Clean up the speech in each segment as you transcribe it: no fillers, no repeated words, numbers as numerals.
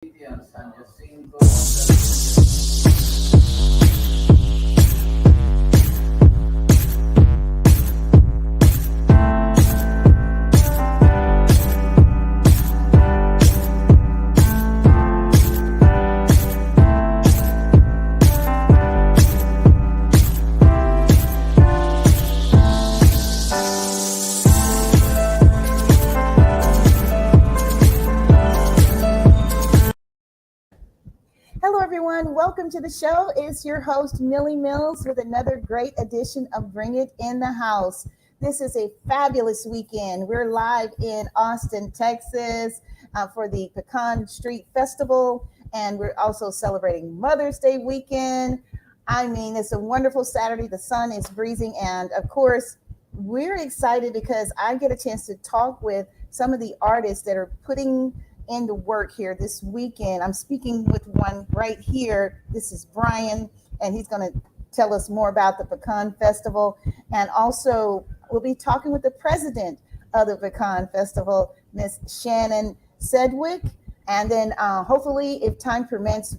Hello, everyone. Welcome to the show. It's your host, Millie Mills, with another great edition of Bring It in the House. This is a fabulous weekend. We're live in Austin, Texas for the Pecan Street Festival, and we're also celebrating Mother's Day weekend. I mean, it's a wonderful Saturday. The sun is breezing, and of course, we're excited because I get a chance to talk with some of the artists that are putting into work here this weekend. I'm speaking with one right here. This is Brian, and he's going to tell us more about the Pecan Festival. And also, we'll be talking with the president of the Pecan Festival, Miss Shannon Sedgwick. And then hopefully, if time permits,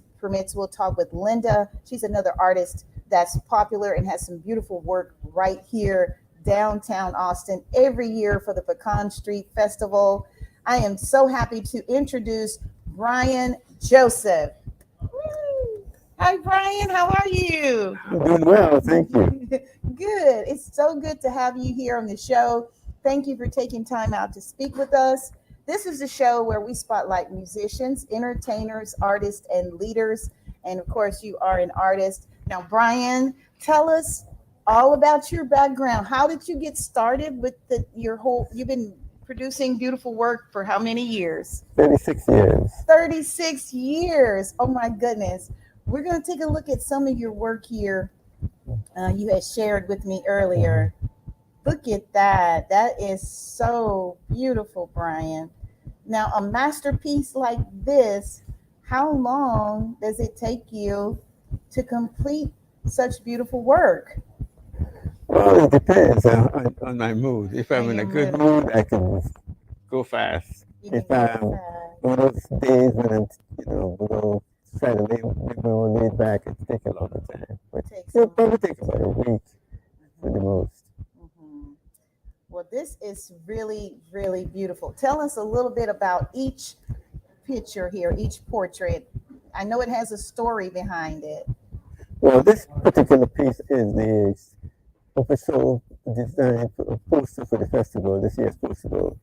we'll talk with Linda. She's another artist that's popular and has some beautiful work right here downtown Austin every year for the Pecan Street Festival. I am so happy to introduce Brian Joseph. Woo! Hi, Brian. How are you? I'm doing well, thank you. Good. It's so good to have you here on the show. Thank you for taking time out to speak with us. This is a show where we spotlight musicians, entertainers, artists, and leaders. And of course, you are an artist. Now, Brian, tell us all about your background. How did you get started with you've been producing beautiful work for how many years? 36 years. 36 years. Oh my goodness. We're going to take a look at some of your work here. You had shared with me earlier. Look at that. That is so beautiful, Brian. Now, a masterpiece like this, how long does it take you to complete such beautiful work? Well, it depends on my mood. If I'm On in a your good mood. mood, I can go fast. You can If go I'm fast. one of those days when I'm, try to be more laid back, it takes a longer time. But Takes it'll some. probably take about a week for the most. Mhm. Well, this is really, really beautiful. Tell us a little bit about each picture here, each portrait. I know it has a story behind it. Well, this particular piece is the official design poster for the festival, this year's festival.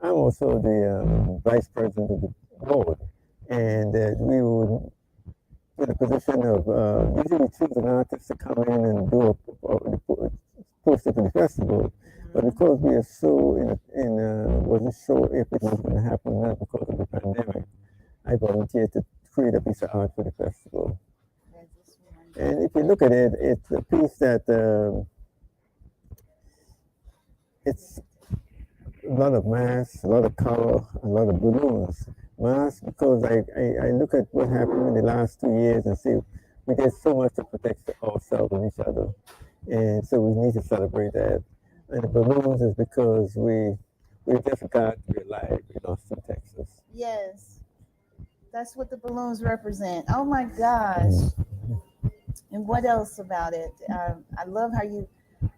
I'm also the vice president of the board, and we would in a position of usually choose an artist to come in and do a poster for the festival. But because we are so wasn't sure if it was going to happen or not because of the pandemic, I volunteered to create a piece of art for the festival. And if you look at it, it's a piece that it's a lot of mass, a lot of color, a lot of balloons. Mass because I look at what happened in the last 2 years and see we did so much to protect ourselves and each other. And so we need to celebrate that. And the balloons is because we just got to be alive in Austin, Texas. Yes, that's what the balloons represent. Oh my gosh. And what else about it? I love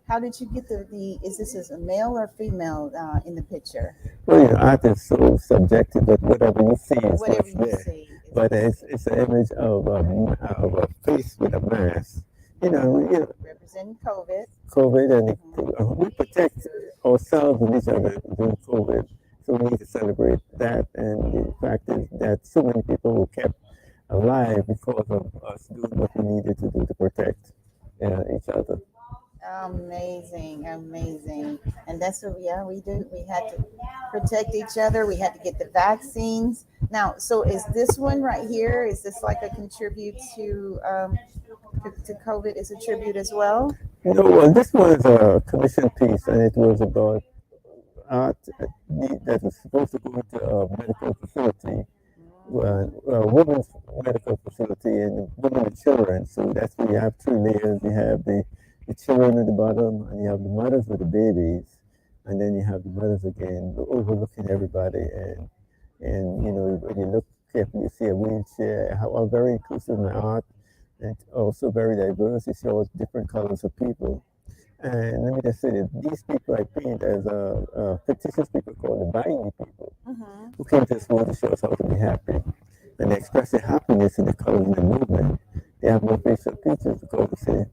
how did you get is this as a male or female in the picture? Well, art is so subjective that whatever you see is Whatever what's you there. see. But it's an image of a face with a mask. Representing COVID. COVID, and we protect ourselves and each other during COVID. So we need to celebrate that. And the fact is that so many people were kept alive because of us doing what we needed to do to protect each other. Amazing, amazing. And that's what we do. We had to protect each other. We had to get the vaccines. Now, so is this one right here? Is this like a contribute to COVID? Is a tribute as well? No, well, this was a commission piece, and it was about art that was supposed to go into a medical facility, a women's medical facility, and women and children. So that's where you have three layers. You have the children at the bottom, and you have the mothers with the babies, and then you have the mothers again overlooking everybody. And when you look carefully you see a wheelchair, how I'm very inclusive in my art, and also very diverse. It shows different colors of people. And let me just say that these people I paint as fictitious people called the Baini people, who came to this world to show us how to be happy. And they express their happiness in the colors and the movement. They have no facial features because they say,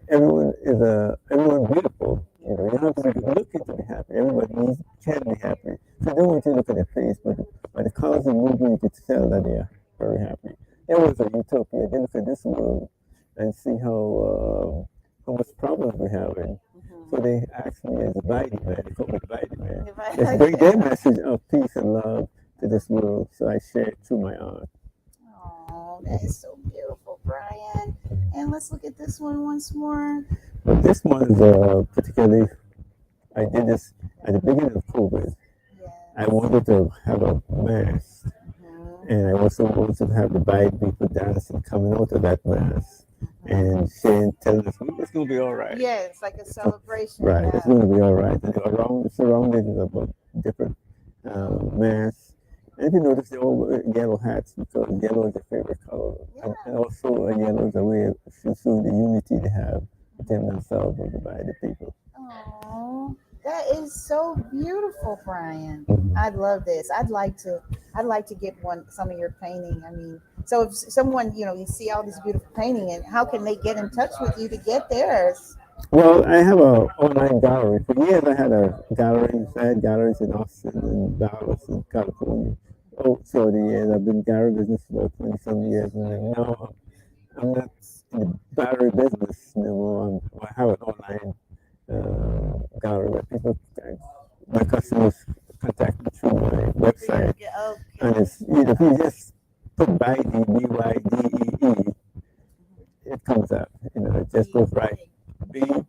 everyone beautiful. You don't have to be good looking to be happy. Everybody can be happy. So I don't want you to look at their face, but by the colors and movement, you could tell that they are very happy. It was a utopia. They look at this world and see how much problems we're having. So they asked me as a Biden man, they call me the Biden man. Let's bring their message of peace and love to this world. So I share it through my art. Oh, that is so beautiful, Brian. And let's look at this one once more. But this one is particularly, I did this at the beginning of COVID. Yes. I wanted to have a mask. And I also wanted to have the Biden people dancing coming out of that mask. And saying, telling us, it's going to be all right. Yeah, it's like a celebration. Right, Yeah. it's going to be all right. And surrounded about different masks. And if you notice, they all wear yellow hats because yellow is their favorite color. Yeah. And also, yellow is a way of showing the unity they have within themselves and by the people. Oh, that is so beautiful, Brian. Mhm. I love this. I'd like to get some of your painting. I mean, so if someone, you see all this beautiful painting, and how can they get in touch with you to get theirs? Well, I have an online gallery. For years, I had galleries in Austin and Dallas and California. Oh, so the years I've been in gallery business for 20-some years, and now I'm not in the gallery business anymore. I have an online gallery where my customers contact me through my website, Okay. and it's if you just put BYDE, BYDEE, it comes up. It just goes right. BYDEE.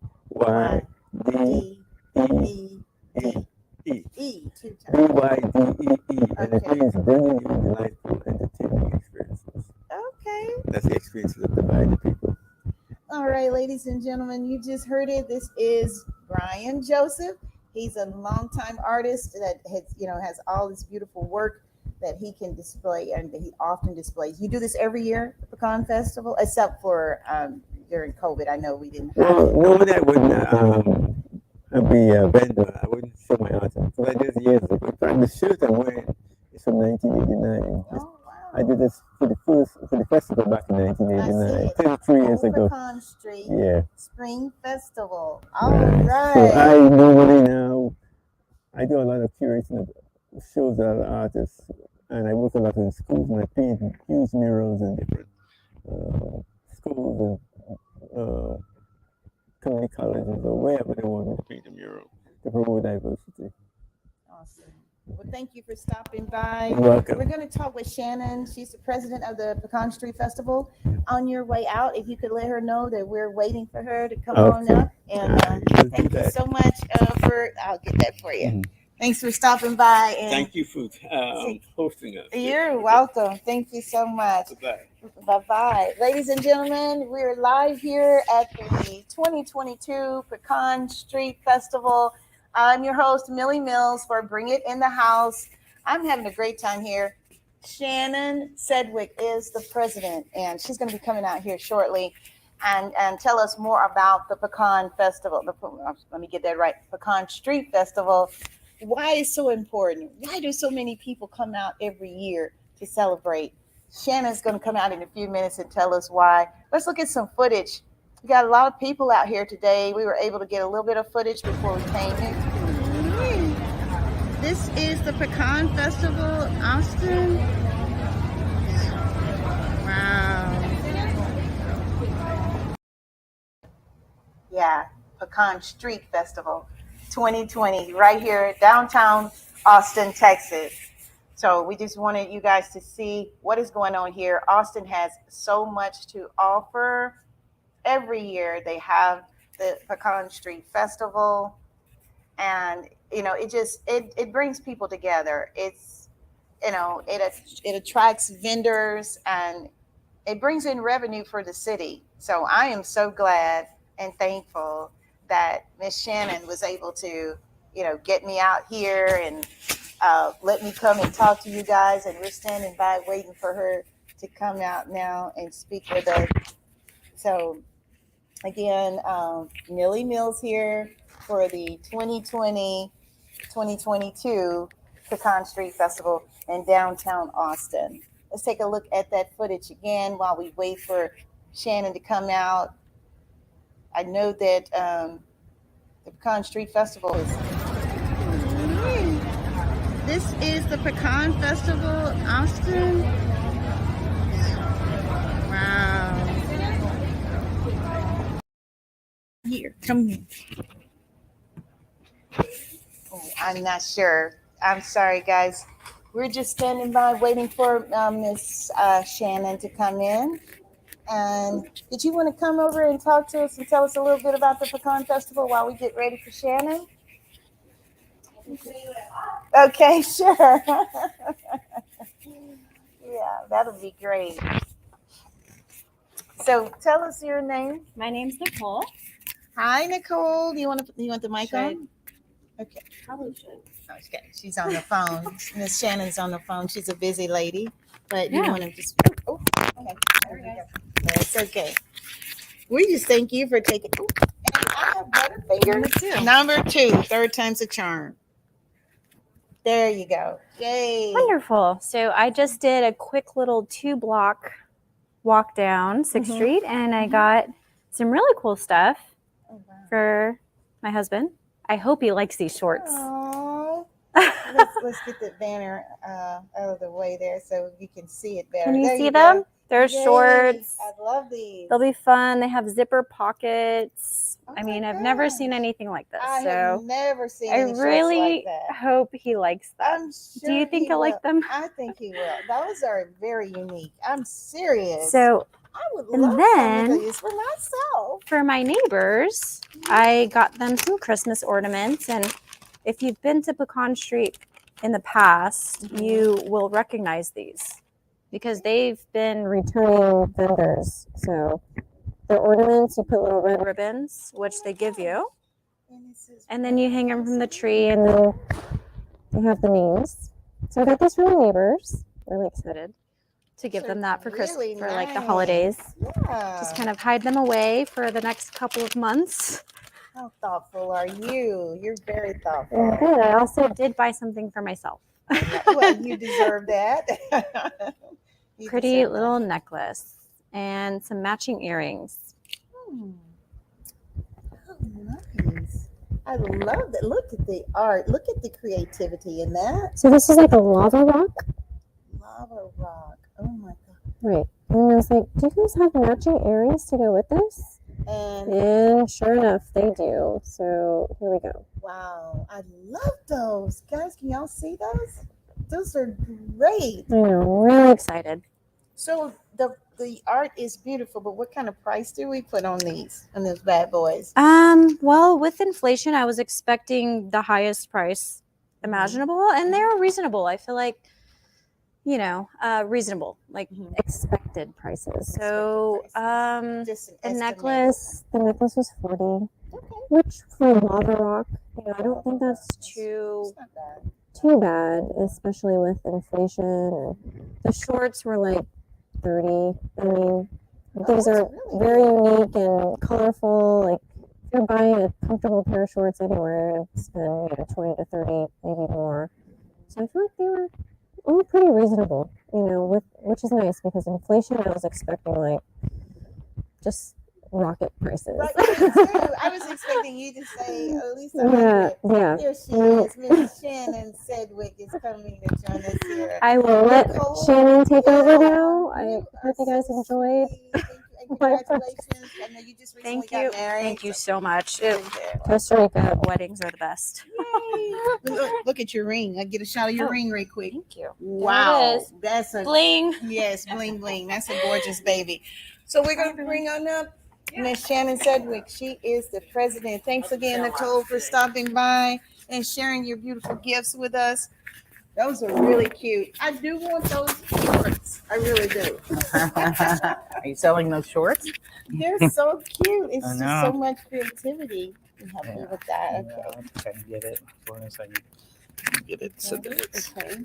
Two times. BYDEE, and it Okay. means bringing you delightful, entertaining experiences. Okay. That's the experiences of the Biden people. All right, ladies and gentlemen, you just heard it. This is Brian Joseph. He's a longtime artist that has all this beautiful work that he can display and that he often displays. You do this every year, the Pecan Festival, except for during COVID. I know we didn't have Well, it. normally I wouldn't be a vendor. I wouldn't show my art because I did it years ago. In fact, the shirt I'm wearing is from 1989. Oh, I wow. did this for the festival back in I see 1989, it. 33 years ago. Pecan Street Yeah. Spring Festival. All Right. So right. I normally now I do a lot of curating of shows of other artists, and I work a lot in schools, and I paint huge murals in different schools and community colleges or wherever they want me to paint a mural to promote diversity. Awesome. Well, thank you for stopping by. You're welcome. We're going to talk with Shannon. She's the president of the Pecan Street Festival. On your way out, if you could let her know that we're waiting for her to come on Okay. up. And thank you so much I'll get that for you. Mhm. Thanks for stopping by. And Thank you for hosting us. you're welcome. Thank you so much. Bye. Bye-bye. Ladies and gentlemen, we're live here at the 2022 Pecan Street Festival. I'm your host, Millie Mills, for Bring It in the House. I'm having a great time here. Shannon Sedgwick is the president, and she's going to be coming out here shortly and tell us more about the Pecan Festival. Let me get that right. Pecan Street Festival. Why it's so important? Why do so many people come out every year to celebrate? Shannon's going to come out in a few minutes and tell us why. Let's look at some footage. We got a lot of people out here today. We were able to get a little bit of footage before we came in. This is the Pecan Festival, Austin. Wow. Yeah, Pecan Street Festival 2020, right here, downtown Austin, Texas. So we just wanted you guys to see what is going on here. Austin has so much to offer. Every year they have the Pecan Street Festival, and it brings people together. It's it attracts vendors, and it brings in revenue for the city. So I am so glad and thankful that Miss Shannon was able to get me out here and let me come and talk to you guys, and we're standing by waiting for her to come out now and speak with us. So again, Millie Mills here for the 2020-2022 Pecan Street Festival in downtown Austin. Let's take a look at that footage again while we wait for Shannon to come out. I know that the Pecan Street Festival is. This is the Pecan Festival, Austin. Wow. Here, come here. Oh, I'm not sure. I'm sorry, guys. We're just standing by waiting for Miss Shannon to come in. And did you want to come over and talk to us and tell us a little bit about the Pecan Festival while we get ready for Shannon? Okay, sure. Yeah, that'll be great. So tell us your name. My name's Nicole. Hi, Nicole. You want the mic Should. on? Okay. Probably should. Okay. She's on the phone. Miss Shannon's on the phone. She's a busy lady, but you Yeah. want to just. Oh, okay. There we go. That's okay. We just thank you for taking. Oh, and I have Butterfinger number 2. Third time's a charm. There you go. Yay. Wonderful. So I just did a quick little 2-block walk down 6th Mhm. Street, and I got some really cool stuff Oh, wow. for my husband. I hope he likes these shorts. Aw. let's get the banner out of the way there so you can see it better. Can you There see go. them? They're Yay. shorts. I love these. They'll be fun. They have zipper pockets. Oh I my mean, I've never gosh. seen anything like this. I have So never seen I any shorts really like that. hope he likes them. I'm sure Do you think he he'll like will. them? I think he will. Those are very unique. I'm serious. So I would and love then- some of these for myself. for my neighbors, I got them some Christmas ornaments. And if you've been to Pecan Street in the past, Mhm. you will recognize these because they've been returning vendors. So the ornaments, you put little red ribbons, which they give you, and then you hang them from the tree, and then they have the names. So I got this for my neighbors. Really excited to give them that for Christmas, Really for like the nice. holidays. Yeah. Just kind of hide them away for the next couple of months. How thoughtful are you? You're very And thoughtful. then I also did buy something for myself. Well, you deserve that. You Pretty deserve little necklace and some matching earrings. that. Oh, nice. I love that. Look at the art. Look at the creativity in that. So this is like a lava rock. Lava rock. Oh my god. Right. And I was like, do you guys have matching earrings to go with this? And And sure enough, they do. So here we go. wow, I love those. Guys, can y'all see those? Those are great. I know, I'm really excited. So the art is beautiful, but what kind of price do we put on these bad boys? Well, with inflation, I was expecting the highest price imaginable, and they were reasonable. I feel like, reasonable, like Mhm. expected prices. So, Just an the estimate. necklace was $40, Okay. which for lava rock, I don't think that's too It's not bad. bad, especially with inflation. And the shorts were like $30. I mean, these that's are really very unique and colorful. Like if you're buying a comfortable pair of shorts anywhere, it's been 20 to 30, maybe more. So I feel like they were all pretty reasonable, which is nice because inflation, I was expecting like just rocket prices. Right, me too. I was expecting you to say at least Yeah, 100. yeah. Here she is. Miss Shannon Sedgwick is coming to join us here. I will let Nicole, Shannon take over yeah, now. I you hope you are guys so enjoyed. sweet. Thank you, and my congratulations. I know you just recently Thank you. got married. Thank you so much. Very good. Costa Rica weddings are the best. Yay. Look at your ring. I get a shot of your Oh. ring right quick. Thank you. Wow. is. That's a Bling. yes, bling bling. That's a gorgeous baby. So we're gonna bring on up Miss Shannon Sedgwick. She is the president. Thanks again, Nicole, for stopping by and sharing your beautiful gifts with us. Those are really cute. I do want those shorts. I really do. Are you selling those shorts? They're so cute. It's I just know. so much creativity. You help me Yeah. with that. Yeah, Okay. I'm trying to get it for a second. Get it so that it's Okay.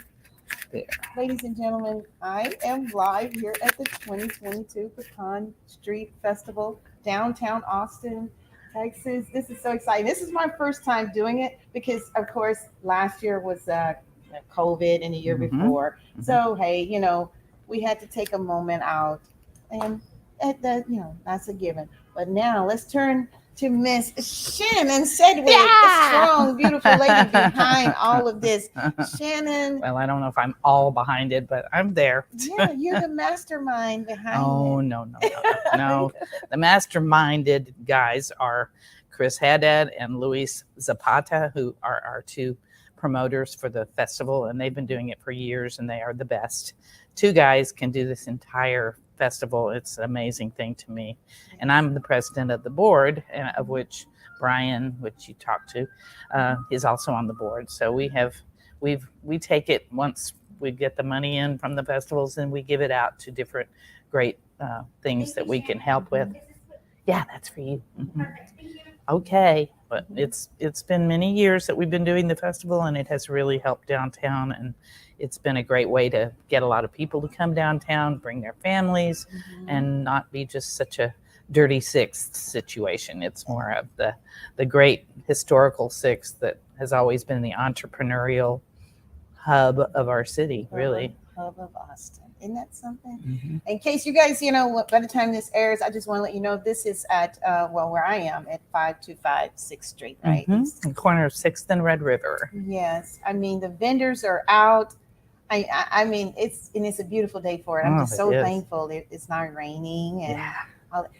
there. Ladies and gentlemen, I am live here at the 2022 Pecan Street Festival, downtown Austin, Texas. This is so exciting. This is my first time doing it because, of course, last year was COVID and the year Mhm. before. Mhm. So, hey, we had to take a moment out, and that's a given. But now let's turn to Miss Shannon Sedgwick, the Yeah! strong, beautiful lady behind all of this. Shannon, Well, I don't know if I'm all behind it, but I'm there. yeah, you're the mastermind behind Oh, it. no. No. The masterminded guys are Chris Haddad and Luis Zapata, who are our two promoters for the festival, and they've been doing it for years, and they are the best. Two guys can do this entire festival. It's an amazing thing to me. And I'm the president of the board, of which Brian, which you talked to, is also on the board. So we take it once we get the money in from the festivals, and we give it out to different great things that we can help with. Yeah, that's for you. Mhm. Okay, but it's been many years that we've been doing the festival, and it has really helped downtown, and it's been a great way to get a lot of people to come downtown, bring their families, and not be just such a dirty Sixth situation. It's more of the great historical Sixth that has always been the entrepreneurial hub of our city, really. Hub of Austin. Isn't that something? Mm-hmm. In case you guys, by the time this airs, I just want to let you know this is at, where I am at 525 6th Street, right? Mm-hmm. The corner of 6th and Red River. Yes. I mean, the vendors are out. I mean, it's a beautiful day for it. I'm just so thankful it's not raining. And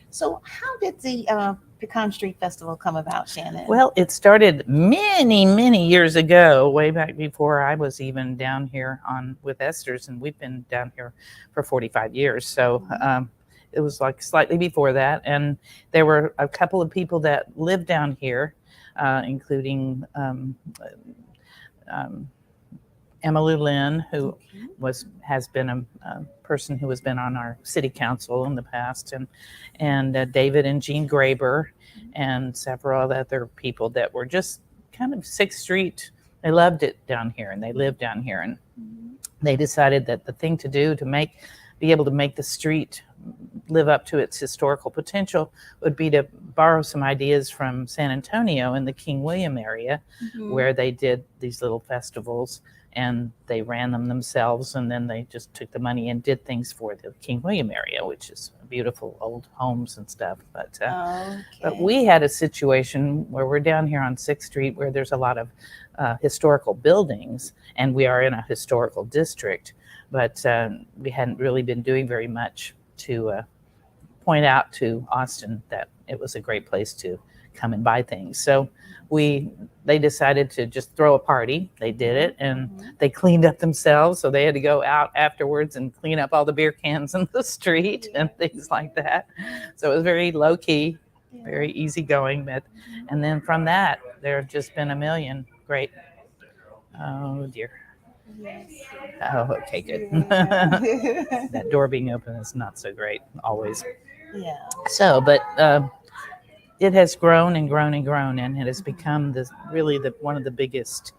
so how did the Pecan Street Festival come about, Shannon? Well, it started many, many years ago, way back before I was even down here with Esther's, and we've been down here for 45 years. So it was like slightly before that. And there were a couple of people that lived down here, including Emily Lynn, who has been a person who has been on our city council in the past, and David and Jean Graber, and several other people that were just kind of 6th Street. They loved it down here, and they lived down here, and they decided that the thing to do to be able to make the street live up to its historical potential would be to borrow some ideas from San Antonio in the King William area, where they did these little festivals, and they ran them themselves, and then they just took the money and did things for the King William area, which is beautiful old homes and stuff. But we had a situation where we're down here on 6th Street, where there's a lot of historical buildings, and we are in a historical district, but we hadn't really been doing very much to point out to Austin that it was a great place to come and buy things. So they decided to just throw a party. They did it, and they cleaned up themselves. So they had to go out afterwards and clean up all the beer cans in the street and things like that. So it was very low key, very easygoing. And then from that, there have just been a million great. Oh dear. Oh, okay, good. That door being open is not so great always. Yeah. So, but it has grown and grown and grown, and it has become one of the biggest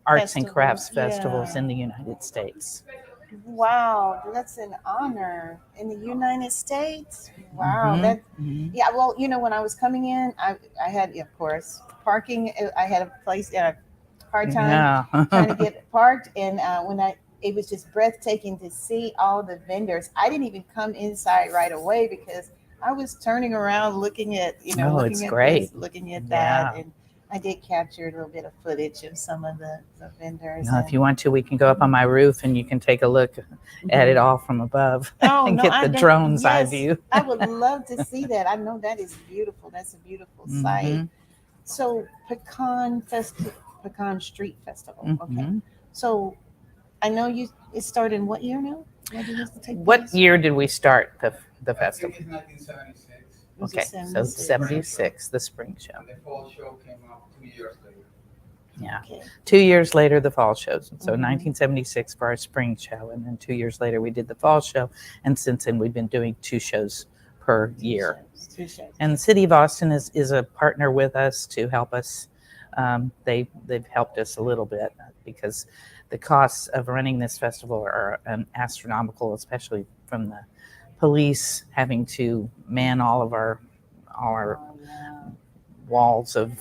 arts and crafts festivals in the United States. Wow, that's an honor in the United States. Wow, yeah. Well, when I was coming in, I had, of course, parking. I had a place at a hard time trying to get parked, and it was just breathtaking to see all the vendors. I didn't even come inside right away because I was turning around looking at, looking at great. this, looking at that, and I did capture a little bit of footage of some of the vendors. If you want to, we can go up on my roof and you can take a look at it all from above and get the drone's eye view. I would love to see that. I know that is beautiful. That's a beautiful sight. So Pecan Street Festival. Okay. So I know it started in what year now? What year did we start the festival? I think it's 1976. Okay, so 76, the spring show. And the fall show came out 2 years later. Yeah. Okay. 2 years later, the fall shows. So 1976 for our spring show, and then 2 years later we did the fall show, and since then we've been doing 2 shows per year. Two shows. And the City of Austin is a partner with us to help us they've helped us a little bit because the costs of running this festival are astronomical, especially from the police having to man all our Oh, yeah. walls of,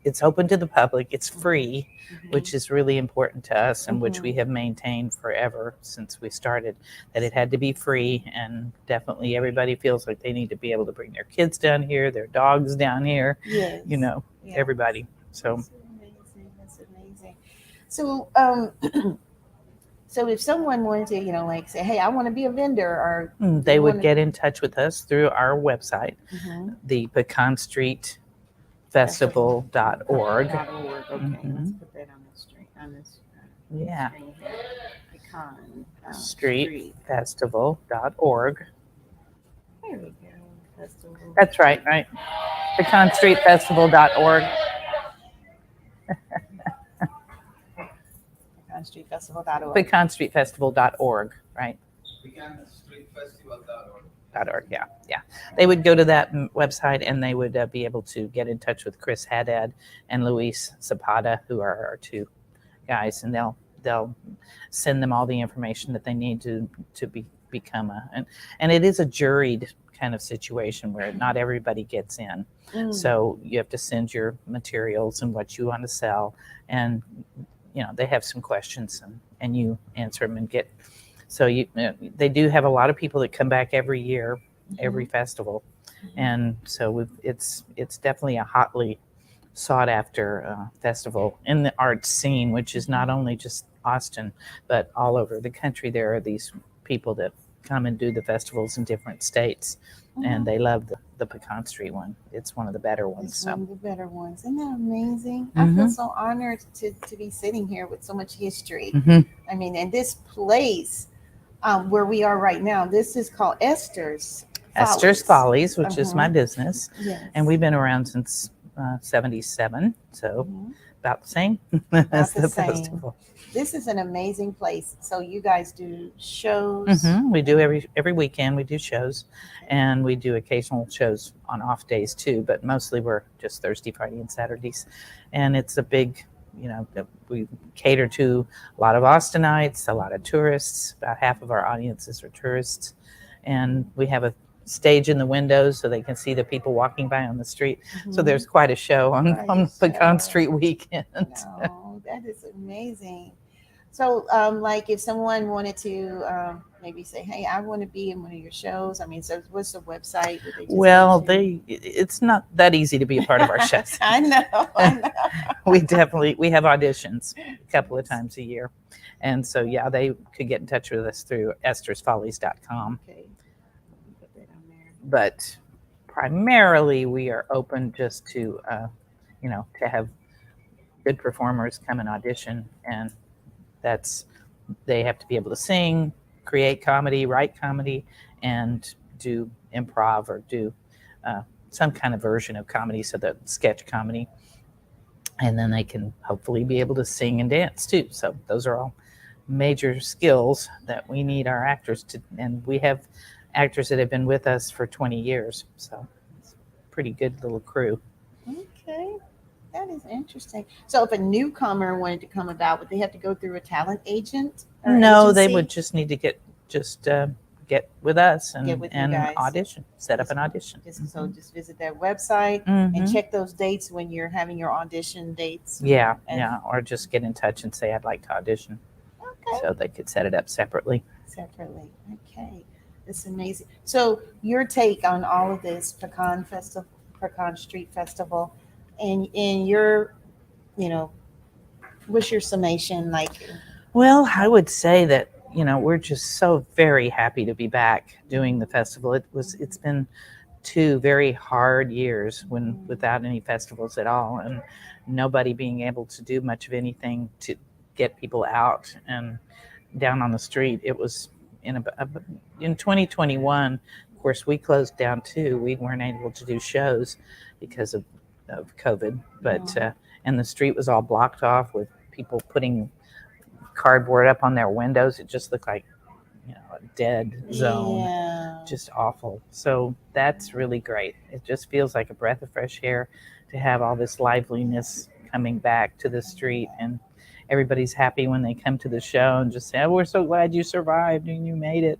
it's open to the public, it's free, which is really important to us and which we have maintained forever since we started, that it had to be free. And definitely everybody feels like they need to be able to bring their kids down here, their dogs down here, Yes. Yes. everybody. So That's amazing. That's amazing. So, so if someone wanted to, like say, hey, I want to be a vendor, or they would get in touch with us through our website, the Pecan Street Festival.org. Okay, let's put that on the street. Yeah. Screen here. Pecan Street Festival.org. There we go. Festival. That's right. PecanStreetFestival.org. PecanStreetFestival.org. PecanStreetFestival.org, right? PecanStreetFestival.org. .org, yeah. They would go to that website and they would be able to get in touch with Chris Haddad and Luis Zapata, who are our two guys, and they'll send them all the information that they need to become and it is a juried kind of situation where not everybody gets in. So you have to send your materials and what you want to sell, and they have some questions and you answer them and get. So they do have a lot of people that come back every year, every festival, and so it's definitely a hotly sought after festival in the arts scene, which is not only just Austin, but all over the country. There are these people that come and do the festivals in different states, and they love the Pecan Street one. It's one of the better ones. It's So. one of the better ones. Isn't that amazing? I feel so honored to be sitting here with so much history. I mean, and this place where we are right now, this is called Esther's Follies, which is my business. Yes. And we've been around since 77, so about the same as the festival. This is an amazing place. So you guys do shows. We do every weekend. We do shows, and we do occasional shows on off days too. But mostly we're just Thursday, Friday, and Saturdays. And it's a big, we cater to a lot of Austinites, a lot of tourists. About half of our audiences are tourists, and we have a stage in the windows so they can see the people walking by on the street. So there's quite a show on Pecan Street weekend. No, that is amazing. So, like, if someone wanted to maybe say, "Hey, I want to be in one of your shows," I mean, so what's the website? Would they just Well, go to? it's not that easy to be a part of our shows. I know. We have auditions a couple of times a year, and so they could get in touch with us through Esther'sFollies.com. Okay. Put that on there. But primarily we are open just to to have good performers come and audition, and they have to be able to sing, create comedy, write comedy, and do improv or do some kind of version of comedy, so that sketch comedy, and then they can hopefully be able to sing and dance too. So those are all major skills that we need our actors to, and we have actors that have been with us for 20 years. So it's a pretty good little crew. Okay. That is interesting. So if a newcomer wanted to come about, would they have to go through a talent agent? No, they would just need to get with us and Get with you guys. audition, set up an audition. So just visit their website Mhm. and check those dates when you're having your audition dates. Yeah, And- or just get in touch and say, I'd like to audition. Okay. So they could set it up separately. Separately. Okay. That's amazing. So your take on all of this Pecan Street Festival, and in your, what's your summation like? Well, I would say that, we're just so very happy to be back doing the festival. It's been 2 very hard years without any festivals at all, and nobody being able to do much of anything to get people out and down on the street. It was in 2021, of course, we closed down too. We weren't able to do shows because of COVID, but and the street was all blocked off with people putting cardboard up on their windows. It just looked like a dead zone. Yeah. Just awful. So that's really great. It just feels like a breath of fresh air to have all this liveliness coming back to the street, and everybody's happy when they come to the show and just say, "Oh, we're so glad you survived and you made it."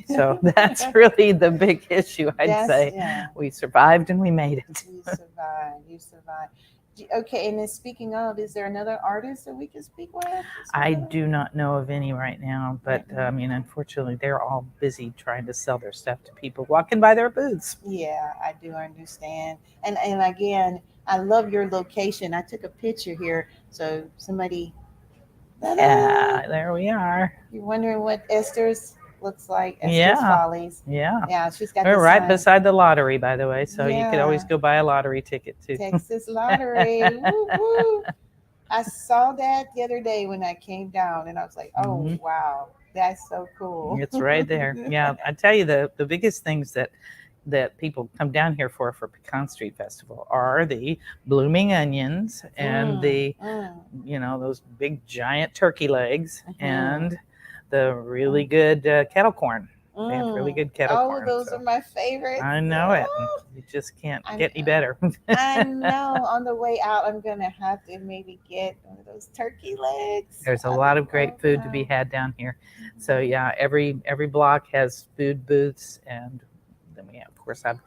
So that's really the big issue, I'd say. Yeah. We survived and we made it. You survived. You survived. Okay, and then speaking of, is there another artist that we can speak with? I do not know of any right now, but I mean, unfortunately, they're all busy trying to sell their stuff to people walking by their booths. Yeah, I do understand. And again, I love your location. I took a picture here, so somebody. Yeah, there we are. You're wondering what Esther's looks like? Esther's Yeah. Follies. Yeah. Yeah, she's got. We're the right sign. beside the lottery, by the way, so you could always Yeah. go buy a lottery ticket too. Texas Lottery. Woo, woo. I saw that the other day when I came down, and I was like, "Oh Mhm. wow, that's so cool." It's right there. Yeah, I tell you, the biggest things that people come down here for Pecan Street Festival are the blooming onions and the those big giant turkey legs and the really good kettle corn. They have really good kettle corn. Oh, those so are my favorites. I know it. Oh, You just can't I get any know. better. I know. On the way out, I'm gonna have to maybe get one of those turkey legs. There's a lot of great food to be had down here. So yeah, every block has food booths, and then we of course have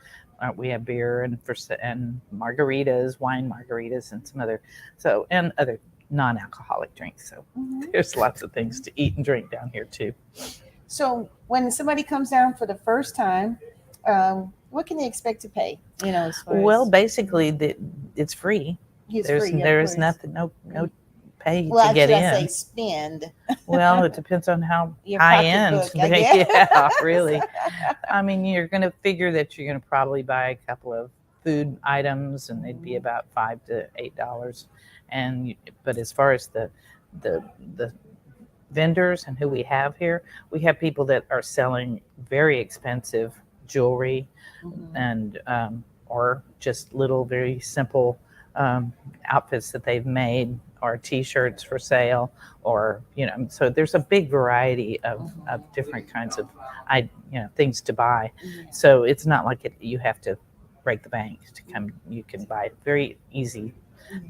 beer and margaritas, wine margaritas, and some other and other non-alcoholic drinks. So Mhm. there's lots of things to eat and drink down here too. So when somebody comes down for the first time, what can they expect to pay? As far Well, as basically, it's free. it's There's free, of there's course. nothing, no pay Well, to get should I say in. spend Well, it depends on how your high end. pocketbook, I guess. Yeah, really. I mean, you're going to figure that you're going to probably buy a couple of food items, and they'd be about $5 to $8. But as far as the vendors and who we have here, we have people that are selling very expensive jewelry Mhm. and or just little very simple outfits that they've made, or T-shirts for sale, or so there's a big variety of different kinds of things to buy. Yeah. So it's not like you have to break the bank to come. You can buy very easy,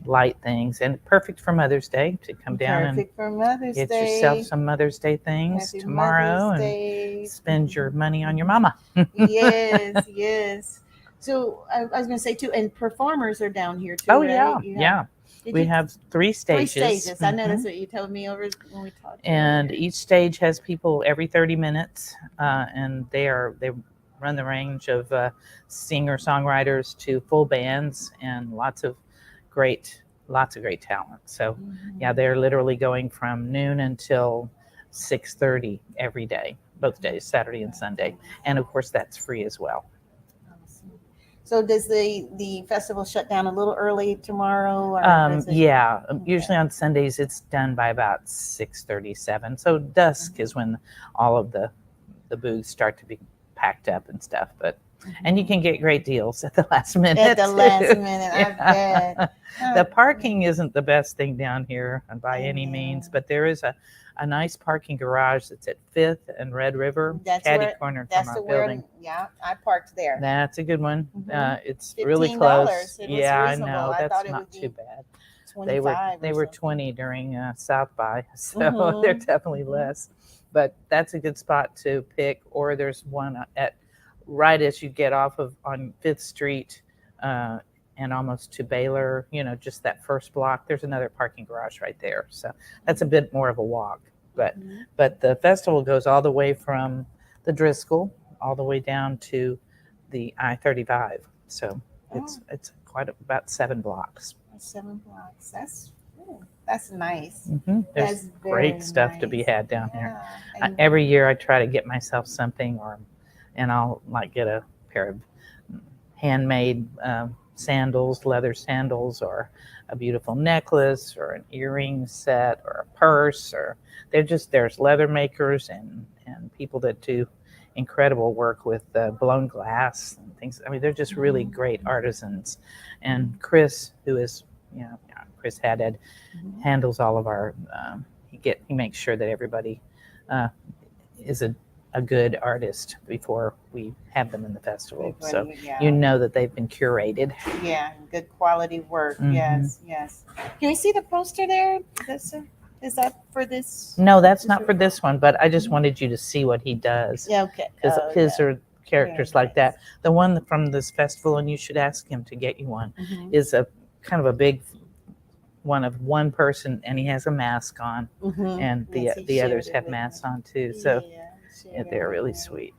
light things, and perfect for Mother's Day to come down Perfect for Mother's and get Day. yourself some Mother's Day things Happy tomorrow Mother's and Day. spend your money on your mama. Yes, yes. So I was going to say too, and performers are down here too. Oh right? yeah, You yeah. did We you- have three stages. 3 stages. I know Mhm. that's what you told me over when we talked. And each stage has people every 30 minutes, and they run the range of singer songwriters to full bands and lots of great talent. So yeah, they're literally going from noon until 6:30 every day, both days, Saturday and Sunday, and of course that's free as well. So does the festival shut down a little early tomorrow? Or does it- Yeah, Okay. usually on Sundays it's done by about 6:37. So dusk is when all of the booths start to be packed up and stuff. And you can get great deals at the last minute. At the too. last minute, I Yeah. bet. The parking isn't the best thing down here by I any know. means, but there is a nice parking garage that's at 5th and Red River, That's catty where- corner That's from the our where. building. Yeah, I parked there. That's a good one. Mhm. It's really $15. close. It was Yeah, I reasonable. know. I That's thought it not would be too bad. 25 They or were something. 20 during South by, so Mhm. they're definitely less. But that's a good spot to pick. Or there's one at right as you get off of on 5th Street and almost to Baylor. Just that first block. There's another parking garage right there. So that's a bit more of a walk. Mhm. But the festival goes all the way from the Driscoll all the way down to the I-35. So it's quite about 7 blocks. 7 blocks. That's nice. There's That's great very stuff to be nice. had down here. Yeah. And- Every year I try to get myself something, and I'll get a pair of handmade sandals, leather sandals, or a beautiful necklace, or an earring set, or a purse, or there's leather makers and people that do incredible work with blown glass and things. I mean, they're just really great artisans. And Chris, who is Chris Haddad, handles all of our. He makes sure that everybody is a good artist before we have them in the festival. So yeah, you know that they've been curated. yeah, good quality work. Mhm. Yes, yes. Can we see the poster there? Is that for this? No, that's not for this one, but I just wanted you to see what he does. Yeah, okay. Because Oh, his yeah. are characters Very like that. The one from this festival, and you should ask him to get you one, Mhm. is a kind of a big one of one person, and he has a mask on, Mhm. and Yes, he the others shared it have with masks me. on too. So Yeah, he yeah, shared they're it really with me. sweet.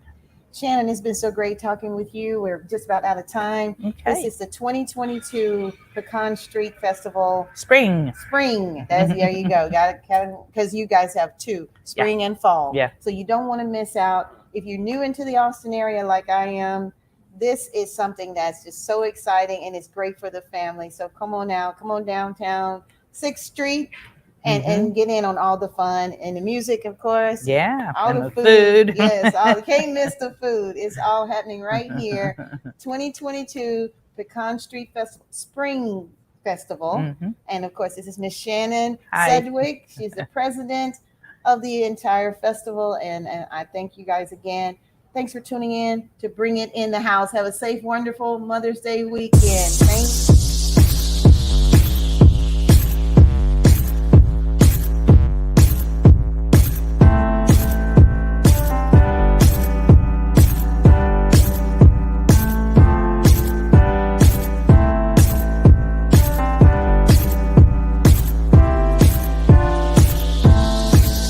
Shannon, it's been so great talking with you. We're just about out of time. This Okay. is the 2022 Pecan Street Festival. Spring. Spring. There you go. Got it. Because you guys have two, spring and fall. Yeah. So you don't want to miss out. If you're new into the Austin area like I am, this is something that's just so exciting and it's great for the family. So come on out, come on downtown, 6th Street, and get in on all the fun and the music, of course. Yeah. All and the the food. Yes, can't miss the food. It's all happening right here. 2022 Pecan Street Festival, Spring Festival. Mhm. And of course, this is Miss Shannon Hi. Sedgwick. She's the president of the entire festival. And I thank you guys again. Thanks for tuning in to Bring It in the House. Have a safe, wonderful Mother's Day weekend. Thanks.